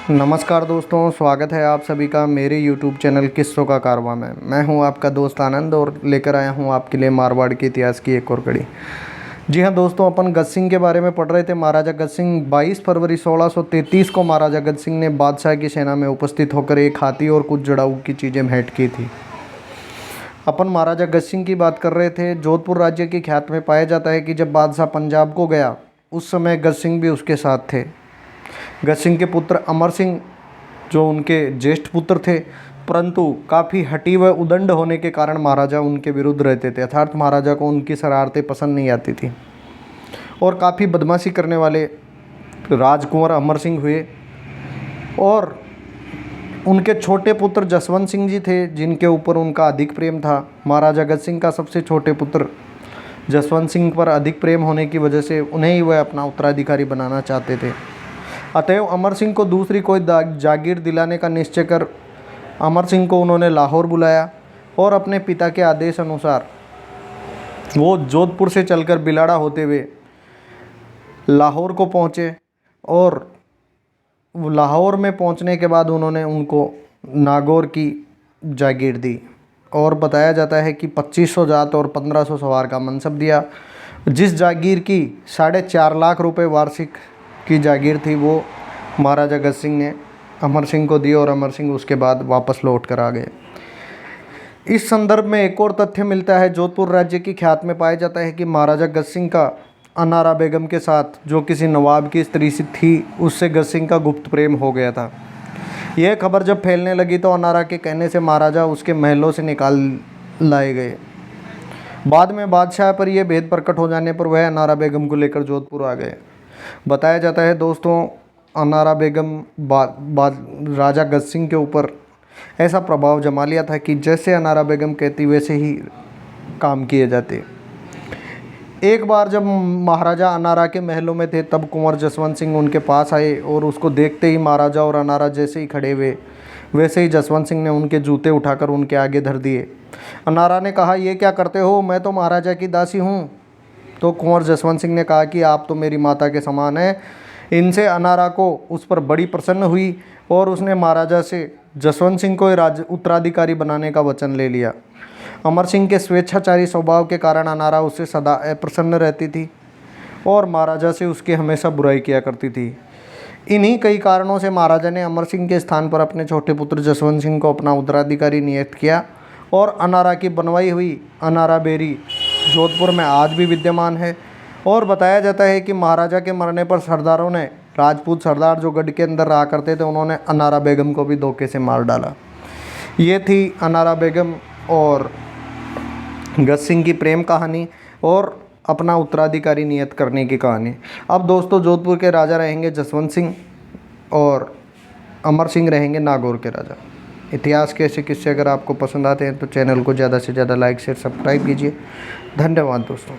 नमस्कार दोस्तों, स्वागत है आप सभी का मेरे YouTube चैनल किस्सों का कारवां में। मैं हूं आपका दोस्त आनंद और लेकर आया हूं आपके लिए मारवाड़ के इतिहास की एक और कड़ी। जी हां दोस्तों, अपन गज सिंह के बारे में पढ़ रहे थे। महाराजा गज सिंह 22 फरवरी 1633 को महाराजा गज सिंह ने बादशाह की सेना में उपस्थित होकर एक हाथी और कुछ जड़ाऊ की चीज़ें भेंट की थी। अपन महाराजा गज सिंह की बात कर रहे थे। जोधपुर राज्य की ख्यात में पाया जाता है कि जब बादशाह पंजाब को गया उस समय गज सिंह भी उसके साथ थे। गज सिंह के पुत्र अमर सिंह जो उनके ज्येष्ठ पुत्र थे, परंतु काफ़ी हठी व उदंड होने के कारण महाराजा उनके विरुद्ध रहते थे, अर्थात महाराजा को उनकी शरारतें पसंद नहीं आती थी और काफ़ी बदमाशी करने वाले राजकुंवर अमर सिंह हुए। और उनके छोटे पुत्र जसवंत सिंह जी थे जिनके ऊपर उनका अधिक प्रेम था। महाराजा गज सिंह का सबसे छोटे पुत्र जसवंत सिंह पर अधिक प्रेम होने की वजह से उन्हें ही वह अपना उत्तराधिकारी बनाना चाहते थे। अतएव अमर सिंह को दूसरी कोई जागीर दिलाने का निश्चय कर अमर सिंह को उन्होंने लाहौर बुलाया और अपने पिता के आदेश अनुसार वो जोधपुर से चलकर बिलाड़ा होते हुए लाहौर को पहुँचे। और लाहौर में पहुँचने के बाद उन्होंने उनको नागौर की जागीर दी और बताया जाता है कि 2500 जात और 1500 सवार का मनसब दिया। जिस जागीर की 4.5 लाख रुपए वार्षिक की जागीर थी वो महाराजा गज सिंह ने अमर सिंह को दी और अमर सिंह उसके बाद वापस लौट कर आ गए। इस संदर्भ में एक और तथ्य मिलता है। जोधपुर राज्य की ख्यात में पाया जाता है कि महाराजा गज सिंह का अनारा बेगम के साथ जो किसी नवाब की स्त्री से थी उससे गज सिंह का गुप्त प्रेम हो गया था। यह खबर जब फैलने लगी तो अनारा के कहने से महाराजा उसके महलों से निकाल लाए गए। बाद में बादशाह पर यह भेद प्रकट हो जाने पर वह अनारा बेगम को लेकर जोधपुर आ गए। बताया जाता है दोस्तों, अनारा बेगम राजा गज सिंह के ऊपर ऐसा प्रभाव जमा लिया था कि जैसे अनारा बेगम कहती वैसे ही काम किए जाते। एक बार जब महाराजा अनारा के महलों में थे तब कुंवर जसवंत सिंह उनके पास आए और उसको देखते ही महाराजा और अनारा जैसे ही खड़े हुए वैसे ही जसवंत सिंह ने उनके जूते उठाकर उनके आगे धर दिए। अनारा ने कहा, ये क्या करते हो, मैं तो महाराजा की दासी हूँ। तो कुंवर जसवंत सिंह ने कहा कि आप तो मेरी माता के समान हैं। इनसे अनारा को उस पर बड़ी प्रसन्न हुई और उसने महाराजा से जसवंत सिंह को उत्तराधिकारी बनाने का वचन ले लिया। अमर सिंह के स्वेच्छाचारी स्वभाव के कारण अनारा उससे सदा अप्रसन्न रहती थी और महाराजा से उसकी हमेशा बुराई किया करती थी। इन्हीं कई कारणों से महाराजा ने अमर सिंह के स्थान पर अपने छोटे पुत्र जसवंत सिंह को अपना उत्तराधिकारी नियुक्त किया और अनारा की बनवाई हुई अनारा बेरी जोधपुर में आज भी विद्यमान है। और बताया जाता है कि महाराजा के मरने पर सरदारों ने, राजपूत सरदार जो गढ़ के अंदर रहा करते थे, उन्होंने अनारा बेगम को भी धोखे से मार डाला। ये थी अनारा बेगम और गज सिंह की प्रेम कहानी और अपना उत्तराधिकारी नियत करने की कहानी। अब दोस्तों, जोधपुर के राजा रहेंगे जसवंत सिंह और अमर सिंह रहेंगे नागौर के राजा। इतिहास के ऐसे किस्से अगर आपको पसंद आते हैं तो चैनल को ज़्यादा से ज़्यादा लाइक शेयर सब्सक्राइब कीजिए। धन्यवाद दोस्तों।